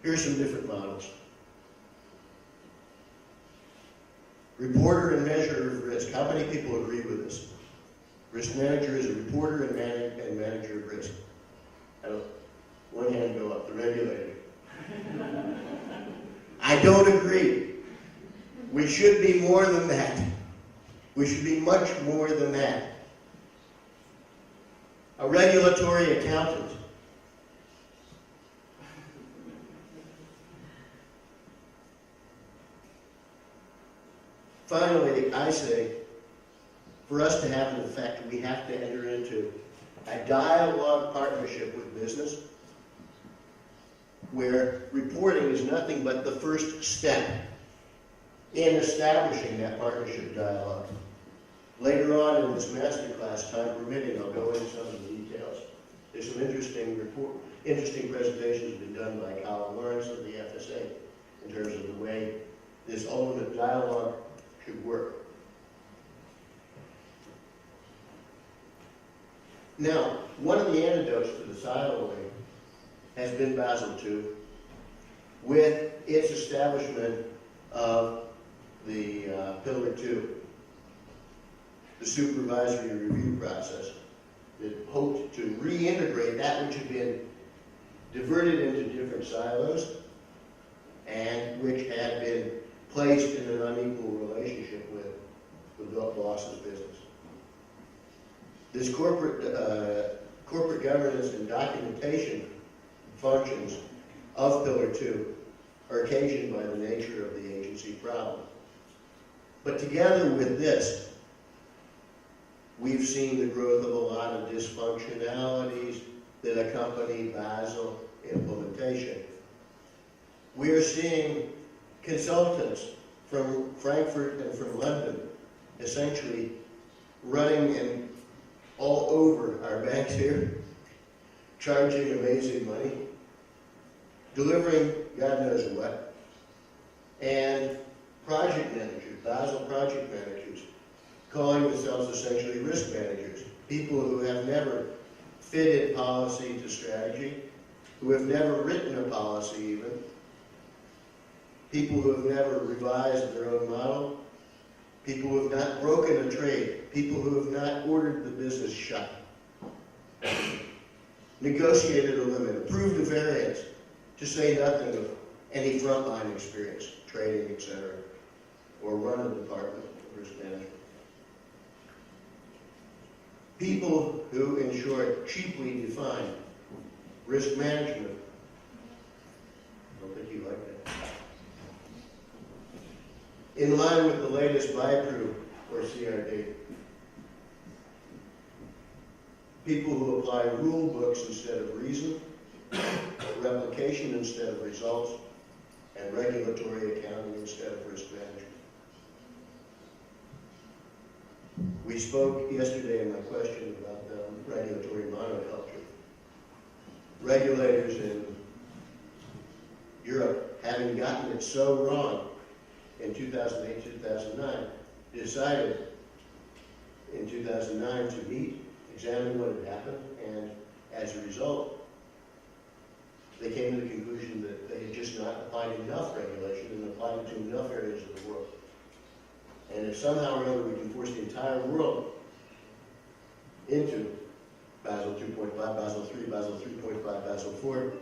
Here's some different models. Reporter and measure of risk. How many people agree with this? Risk manager is a reporter and manager of risk. One hand go up, the regulator. I don't agree. We should be more than that. We should be much more than that. A regulatory accountant. Finally, I say, for us to have an effect, we have to enter into a dialogue partnership with business where reporting is nothing but the first step in establishing that partnership dialogue. Later on in this masterclass, time permitting, I'll go into some of the details. There's some interesting presentations been done by Colin Lawrence of the FSA in terms of the way this ultimate dialogue should work. Now, one of the antidotes to the siloing has been Basel II, with its establishment of the Pillar 2, the supervisory review process that hoped to reintegrate that which had been diverted into different silos and which had been placed in an unequal relationship with the boss's business. This corporate governance and documentation functions of Pillar 2 are occasioned by the nature of the agency problem. But together with this, we've seen the growth of a lot of dysfunctionalities that accompany Basel implementation. We are seeing consultants from Frankfurt and from London essentially running in all over our banks here, charging amazing money, delivering God knows what, and project managers, Basel project managers, calling themselves essentially risk managers, people who have never fitted policy to strategy, who have never written a policy even, people who have never revised their own model, people who have not broken a trade, people who have not ordered the business shut, negotiated a limit, approved a variance, to say nothing of any frontline experience, trading, etc., or run a department of risk management. People who, in short, cheaply define risk management. I don't think you like that. In line with the latest BIPRU or CRD. People who apply rule books instead of reason, replication instead of results, and regulatory accounting instead of risk management. We spoke yesterday in my question about regulatory monoculture. Regulators in Europe, having gotten it so wrong in 2008-2009, decided in 2009 to meet, examine what had happened, and as a result, they came to the conclusion that they had just not applied enough regulation and applied it to enough areas of the world. And if somehow or other we can force the entire world into Basel 2.5, Basel 3, Basel 3.5, Basel 4,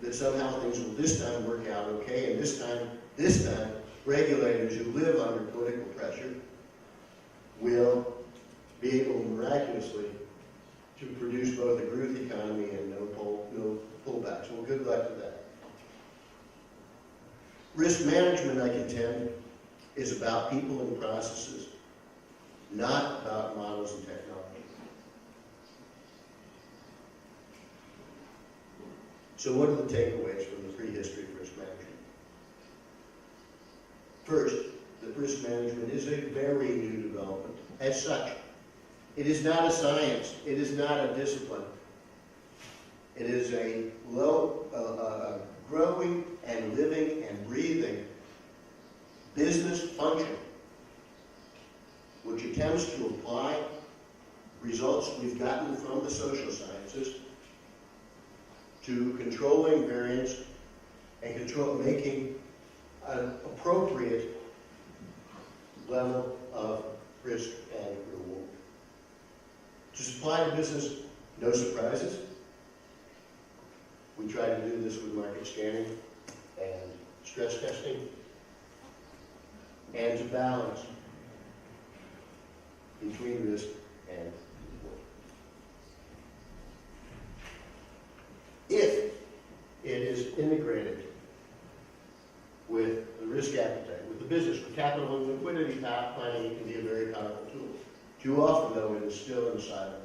that somehow things will this time work out okay, and this time, regulators who live under political pressure will be able miraculously to produce both a growth economy and no pullbacks. Well, good luck to that. Risk management, I contend, is about people and processes, not about models and technology. So what are the takeaways from the prehistory of risk management? First, that risk management is a very new development. As such, it is not a science. It is not a discipline. It is a growing and living and breathing business function which attempts to apply results we've gotten from the social sciences to controlling variance and control, making an appropriate level of risk and reward. To supply the business, no surprises. We try to do this with market scanning and stress testing, and to balance between risk and reward. If it is integrated with the risk appetite, with the business, with capital and liquidity planning, it can be a very powerful tool. Too often, though, it is still in silo.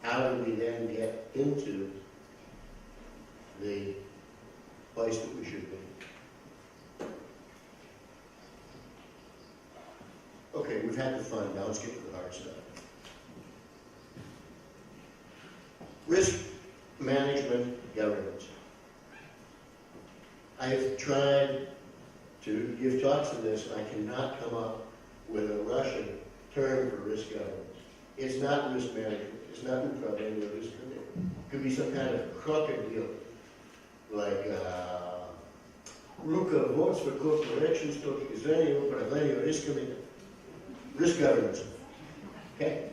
How do we then get into the place that we should be? Okay, we've had the fun, now let's get to the hard stuff. Risk management governance. I've tried to give talks on this, and I cannot come up with a Russian term for risk governance. It's not risk management. It's not upravlение rizikами. It could be some kind of crocodile, like руководство corporation с точки зрения управления рисками. Risk governance. Okay?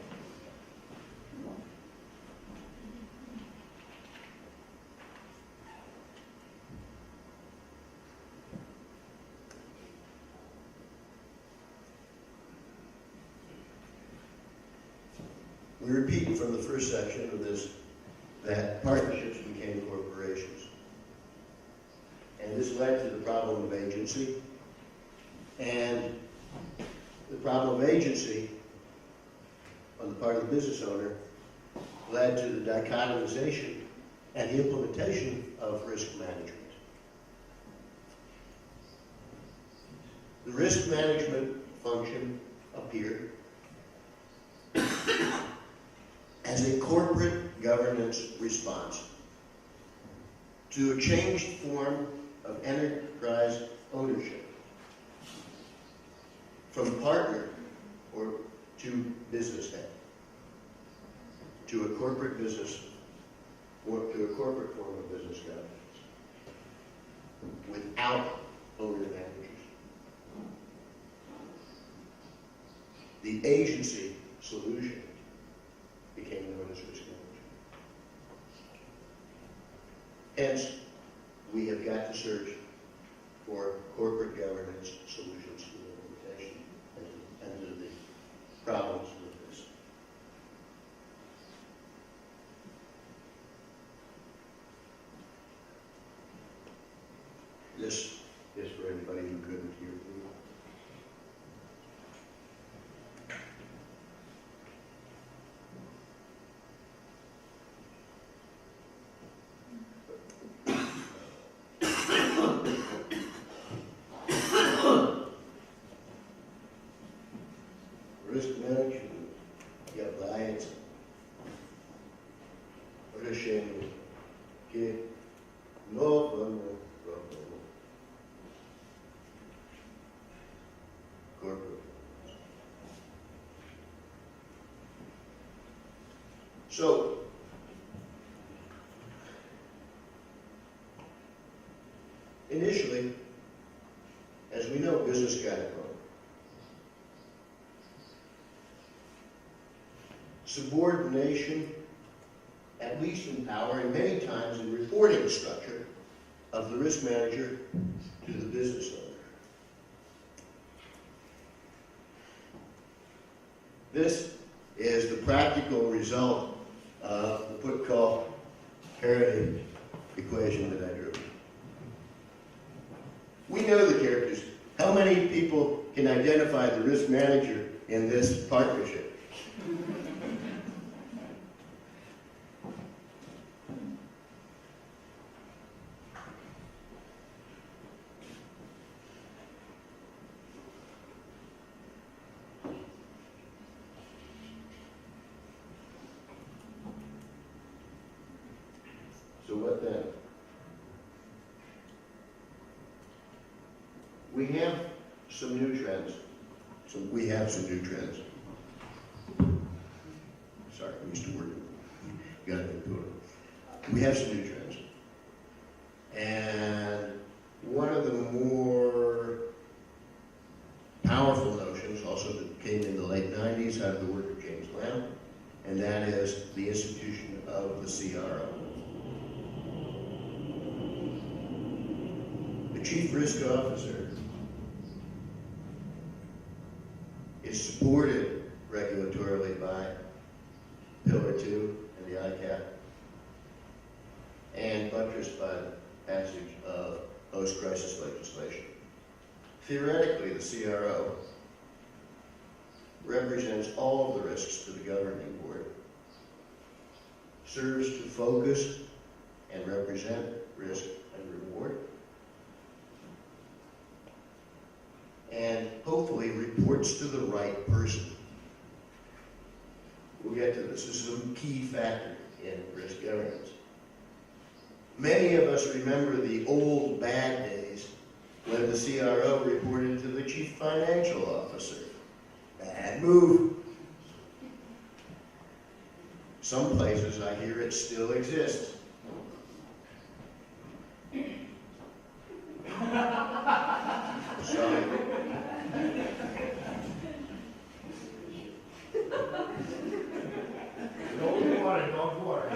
We repeat from the first section of this that partnerships became corporations. And this led to the problem of agency. And the problem of agency on the part of the business owner led to the dichotomization and the implementation of risk management. The risk management function appeared as a corporate governance response to a changed form of enterprise ownership from partner or to business head to a corporate business or to a corporate form of business governance without owner managers. The agency solution became known as risk management. Hence, we have got to search for corporate governance solutions to the implementation and to the problems with this. This is for anybody who couldn't hear me. Risk management является решением к новому проблему corporate. So, initially, as we know, business got it wrong. Subordination, at least in power, and many times in reporting structure, of the risk manager to the business owner. This is the practical result of the put-call parity equation that I drew. We know the characters. How many people can identify the risk manager in this partnership? So what then? We have some new trends. We have some new trends. Sorry, I'm used to working. Got to do it. we have some new trends. And one of the more powerful notions, also that came in the late 90s out of the work of James Lamb, and that is the institution of the CRO. The Chief Risk Officer is supported regulatorily by Pillar 2 and the ICAP, and buttressed by the passage of post-crisis legislation. Theoretically, the CRO represents all of the risks to the governing board, serves to focus and represent risk and reward, and hopefully reports to the right person. We'll get to this. This is a key factor in risk governance. Many of us remember the old bad days when the CRO reported to the Chief Financial Officer. Bad move. Some places I hear it still exists. Sorry. Don't worry, don't worry.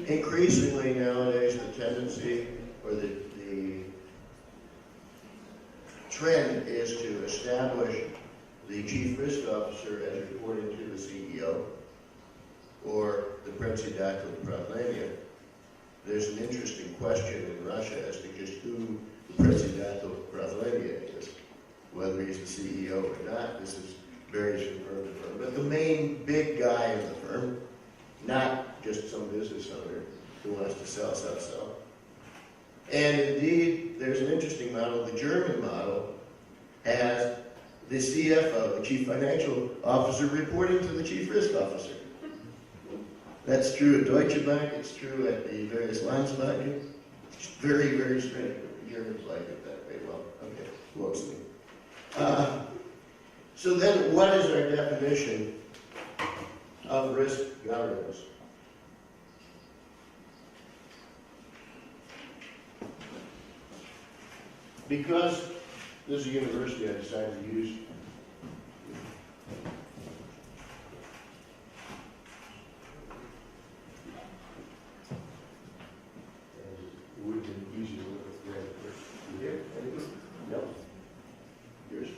Increasingly nowadays, the tendency or the trend is to establish the Chief Risk Officer as reporting to the CEO or the Председатель управления. There's an interesting question in Russia as to just who the Председатель управления is, whether he's the CEO or not. This is varies from firm to firm. But the main big guy in the firm, not just some business owner who wants to sell. And indeed, there's an interesting model. The German model has the CFO, the Chief Financial Officer, reporting to the Chief Risk Officer. That's true at Deutsche Bank. It's true at the various Landsbanken. It's very, very strange. The Germans like it that way. Well, okay, mostly. So then, what is our definition of risk governance? Because this is a university I decided to use it would have been easy to look at the here. Anything? No. Yours.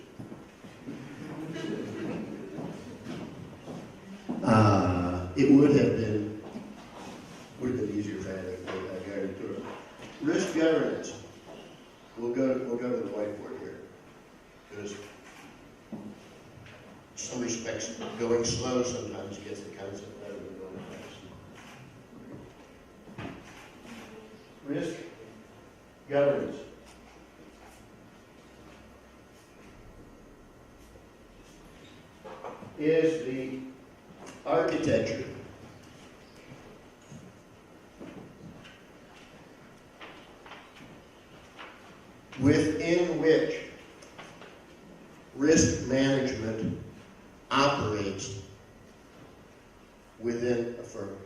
It would have been easier if I had guided through it. Risk governance. We'll go to the whiteboard here, because in some respects, going slow sometimes gets the concept better than going fast. Risk governance. Is the architecture within which risk management operates within a firm.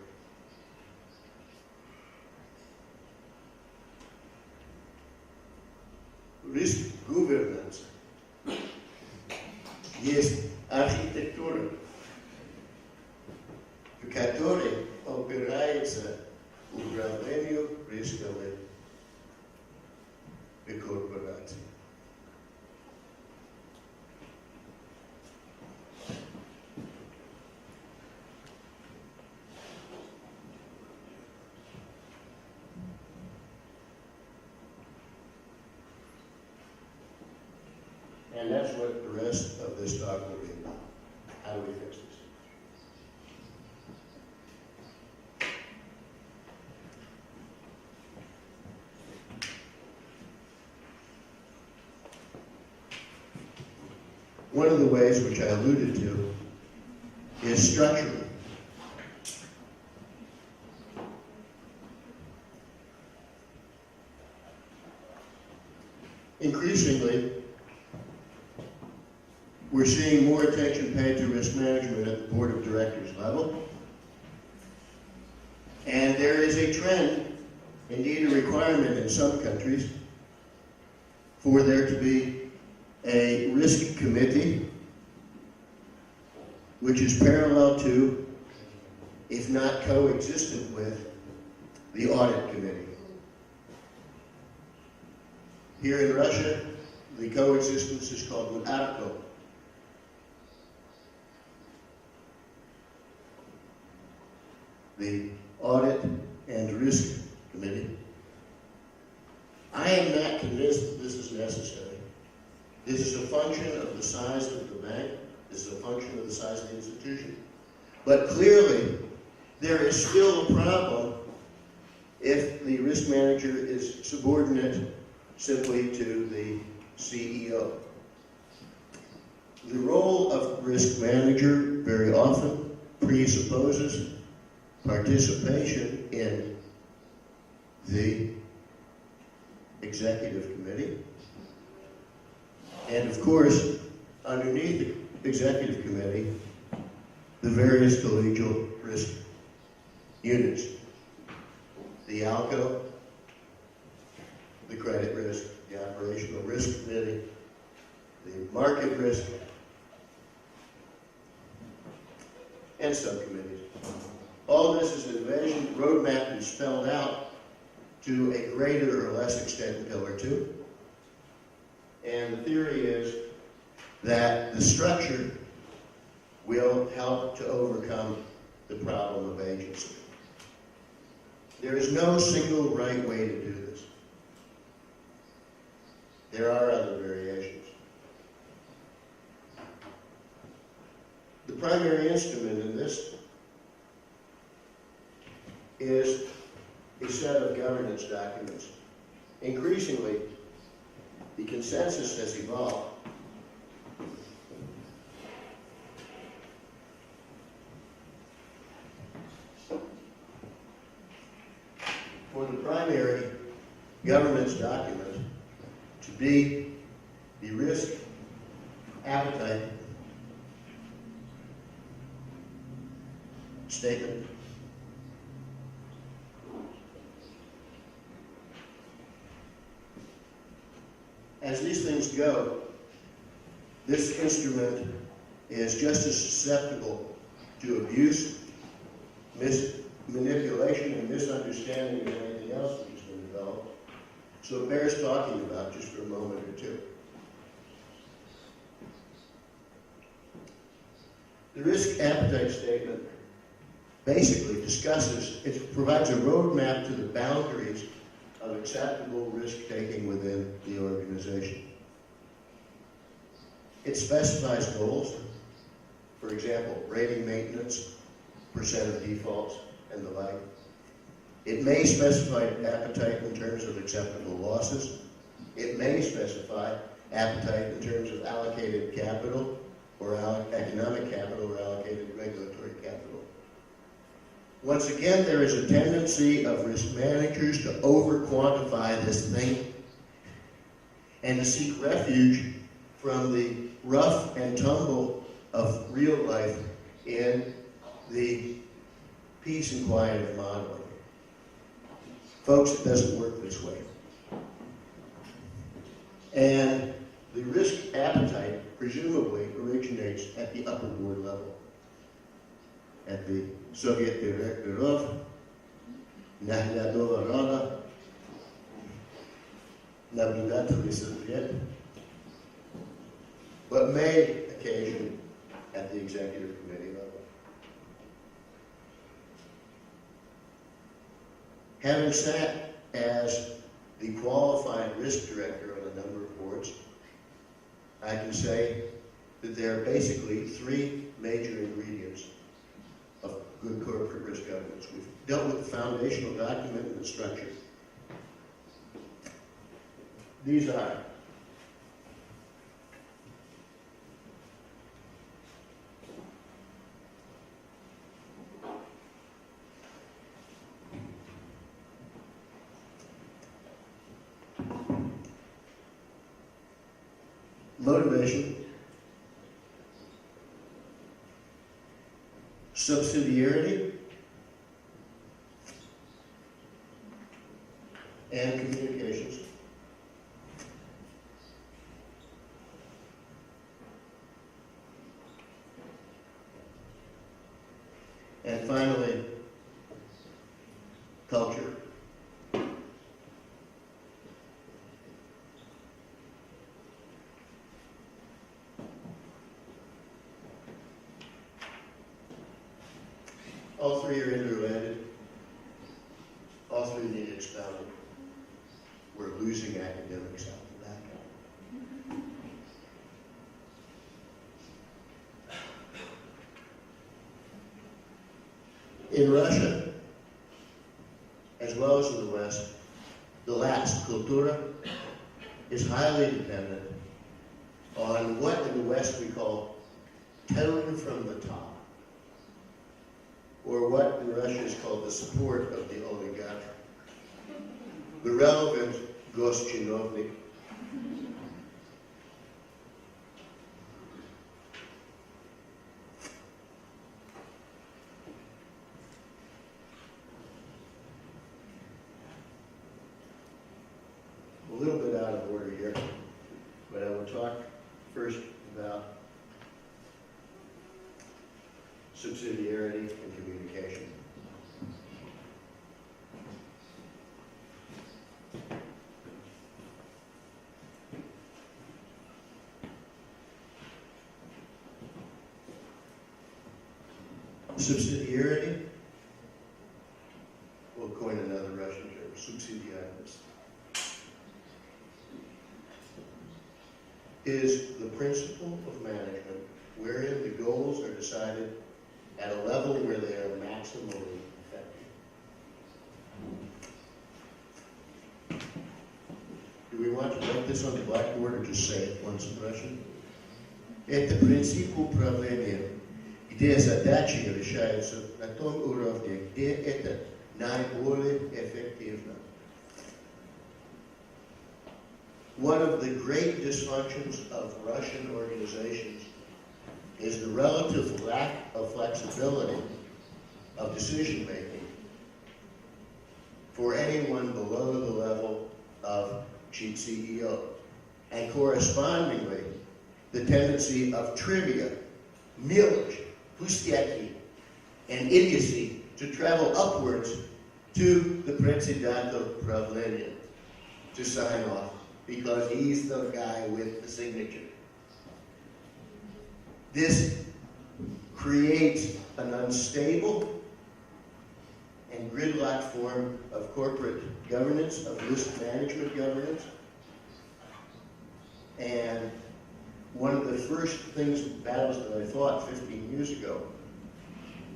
Risk governance jest архитектура, в которой опирается управлению рисками и корпораций. And that's what the rest of this talk will be about. How do we fix this? One of the ways which I alluded to is structuring. Increasingly, we're seeing more attention paid to risk management at the board of directors level. And there is a trend, indeed a requirement in some countries, for there to be a risk committee which is parallel to, if not coexistent with, the audit committee. Here in Russia, the coexistence is called ARCO. The Audit and Risk Committee. I am not convinced that this is necessary. This is a function of the size of the bank. This is a function of the size of the institution. But clearly, there is still a problem if the risk manager is subordinate simply to the CEO. The role of risk manager very often presupposes participation in the executive committee. And of course, underneath the executive committee, the various collegial risk units. The ALCO, the credit risk, the operational risk committee, the market risk, and subcommittees. All this is an invasion roadmap is spelled out to a greater or less extent in Pillar 2. And the theory is that the structure will help to overcome the problem of agency. There is no single right way to do this. There are other variations. The primary instrument in this is a set of governance documents. Increasingly, the consensus has evolved for the primary governance document to be the risk appetite statement. As these things go, this instrument is just as susceptible to abuse, manipulation, and misunderstanding as anything else that's been developed. So it bears talking about just for a moment or two. The risk appetite statement basically discusses, it provides a roadmap to the boundaries of acceptable risk-taking within the organization. It specifies goals, for example, rating maintenance, percent of defaults, and the like. It may specify appetite in terms of acceptable losses. It may specify appetite in terms of allocated capital or economic capital or allocated regulatory capital. Once again, there is a tendency of risk managers to over-quantify this thing and to seek refuge from the rough and tumble of real life in the peace and quiet of modeling. Folks, it doesn't work this way. And the risk appetite presumably originates at the upper board level, at the Soviet Direktorov, Nahlядова Rada, Наблюдательный Совет, but may occasion at the executive committee level. Having sat as the qualified risk director on a number of boards, I can say that there are basically three major ingredients of good corporate risk governance. We've dealt with the foundational document and the structure. These are motivation, subsidiarity, and communications. And finally, culture. All three are interrelated. All three need expounding. We're losing academics out of that. In Russia, as well as in the West, the last, cultura, is highly dependent on what in the West we call tone from the top, or what in Russia is called the support of the oligarch, the relevant goschinovnik. A little bit out of order here, but I will talk first about subsidiarity and communication. Subsidiarity, we'll coin another Russian term, subsidiarность, is the principle of management wherein the goals are decided at a level where they are maximally effective. Do we want to write this on the blackboard or just say it once in Russian? Это принцип управления, где задачи решаются на том уровне, где это наиболее эффективно. One of the great dysfunctions of Russian organizations is the relative lack of flexibility of decision making for anyone below the level of chief CEO, and correspondingly the tendency of trivia, mелочь, пустяки, and idiocy to travel upwards to the председатель правления to sign off, because he's the guy with the signature. This creates an unstable and gridlock form of corporate governance, of risk management governance. And one of the first battles that I fought 15 years ago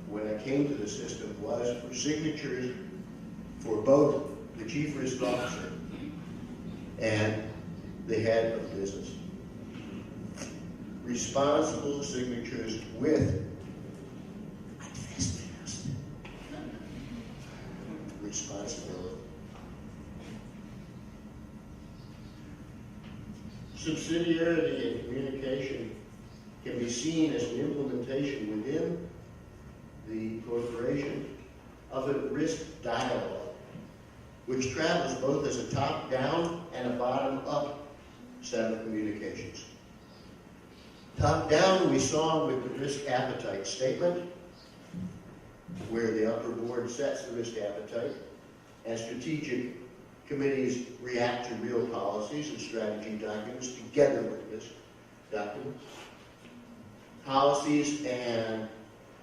when I came to the system was for signatures for both the chief risk officer and the head of business. Responsible signatures with responsibility. Subsidiarity and communication can be seen as an implementation within the corporation of a risk dialogue, which travels both as a top-down and a bottom-up set of communications. Top-down we saw with the risk appetite statement, where the upper board sets the risk appetite, and strategic committees react to real policies and strategy documents together with this document. Policies and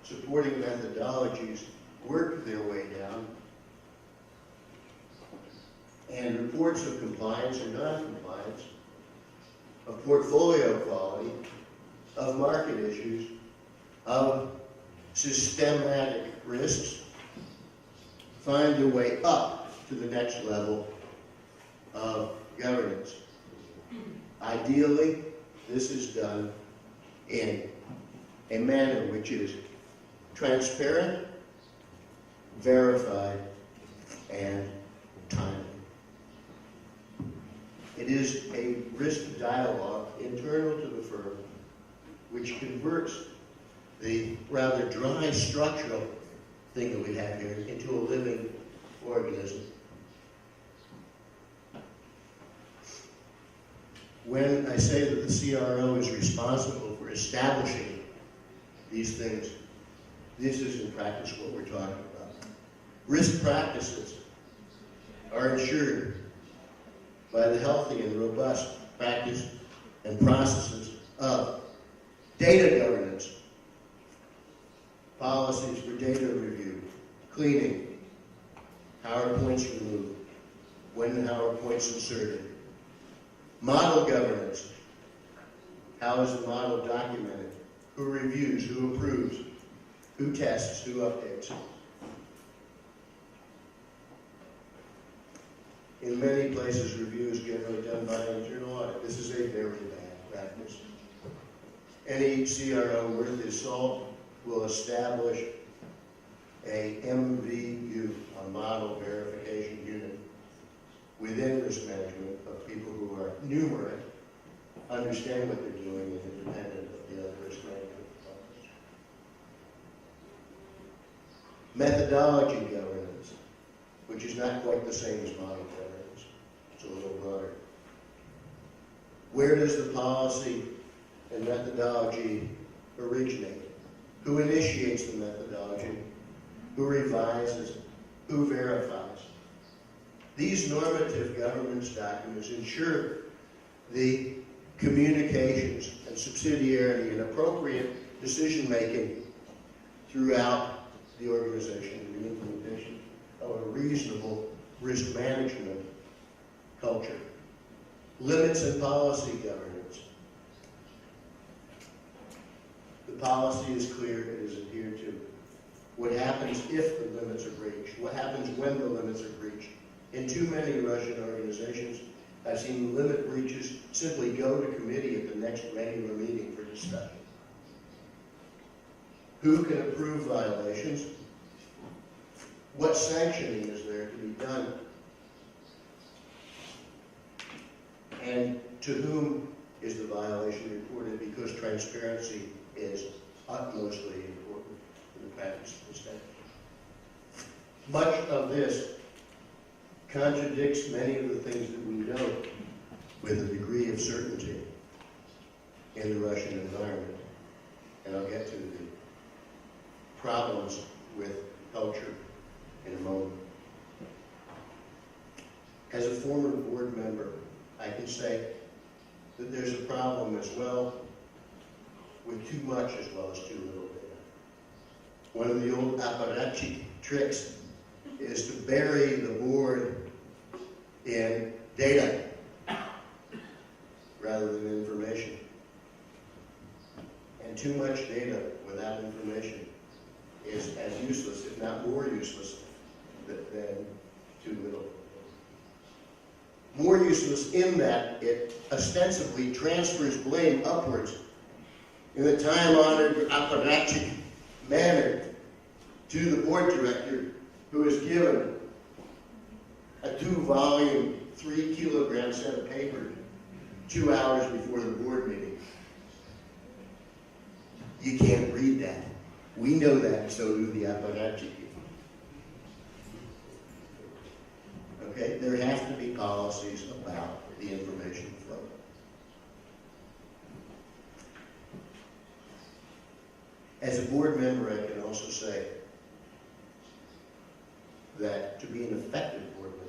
supporting methodologies work their way down, and reports of compliance or non-compliance, of portfolio quality, of market issues, of systematic risks, find their way up to the next level of governance. Ideally, this is done in a manner which is transparent, verified, and timely. It is a risk dialogue internal to the firm which converts the rather dry structural thing that we have here into a living organism. When I say that the CRO is responsible for establishing these things, this is in practice what we're talking about. Risk practices are ensured by the healthy and robust practice and processes of data governance, policies for data review, cleaning, PowerPoints removed, when the PowerPoint's inserted, model governance, how is the model documented, who reviews, who approves, who tests, who updates. In many places, review is generally done by an internal audit. This is a very bad practice. Any CRO worth his salt will establish a MVU, a model verification unit, within risk management of people who are numerate, understand what they're doing, and independent of the other risk management departments. Methodology governance, which is not quite the same as model governance. It's a little broader. Where does the policy and methodology originate? Who initiates the methodology? Who revises? Who verifies? These normative governance documents ensure the communications and subsidiarity and appropriate decision-making throughout the organization and the implementation of a reasonable risk management culture. Limits and policy governance. The policy is clear, it is adhered to. What happens if the limits are breached? What happens when the limits are breached? In too many Russian organizations, I've seen limit breaches simply go to committee at the next regular meeting for discussion. Who can approve violations? What sanctioning is there to be done? And to whom is the violation reported? Because transparency is utmostly important in the practice of the state. Much of this contradicts many of the things that we know with a degree of certainty in the Russian environment. And I'll get to the problems with culture in a moment. As a former board member, I can say that there's a problem as well with too much as well as too little data. One of the old apparatchik tricks is to bury the board in data rather than information. And too much data without information is as useless, if not more useless, than too little. More useless in that it ostensibly transfers blame upwards in a time-honored apparatchik manner to the board director, who is given a 2-volume, 3-kilogram set of paper 2 hours before the board meeting. You can't read that. We know that, and so do the apparatchik. Okay, there have to be policies about the information flow. As a board member, I can also say that to be an effective board member,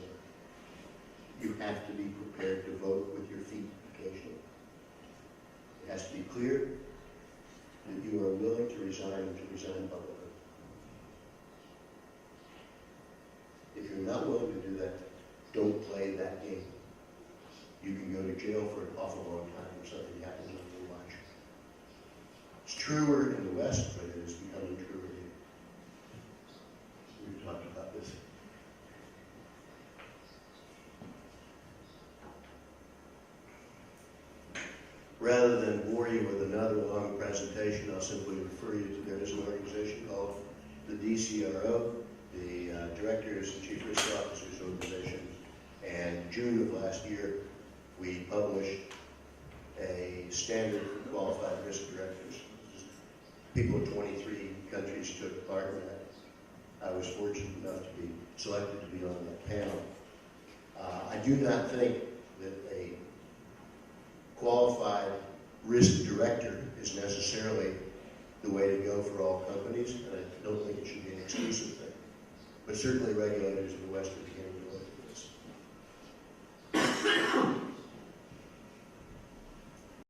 you have to be prepared to vote with your feet occasionally. It has to be clear that you are willing to resign and to resign publicly. If you're not willing to do that, don't play that game. You can go to jail for an awful long time if something happens on your watch. It's truer in the West, but it is becoming truer here. We've talked about this. Rather than bore you with another long presentation, I'll simply refer you to there is an organization called the DCRO, the Directors and Chief Risk Officers Organization. And June of last year, we published a standard for qualified risk directors. people in 23 countries took part in that. I was fortunate enough to be selected to be on that panel. I do not think that a qualified risk director is necessarily the way to go for all companies, and I don't think it should be an exclusive thing. But certainly regulators in the West are beginning to look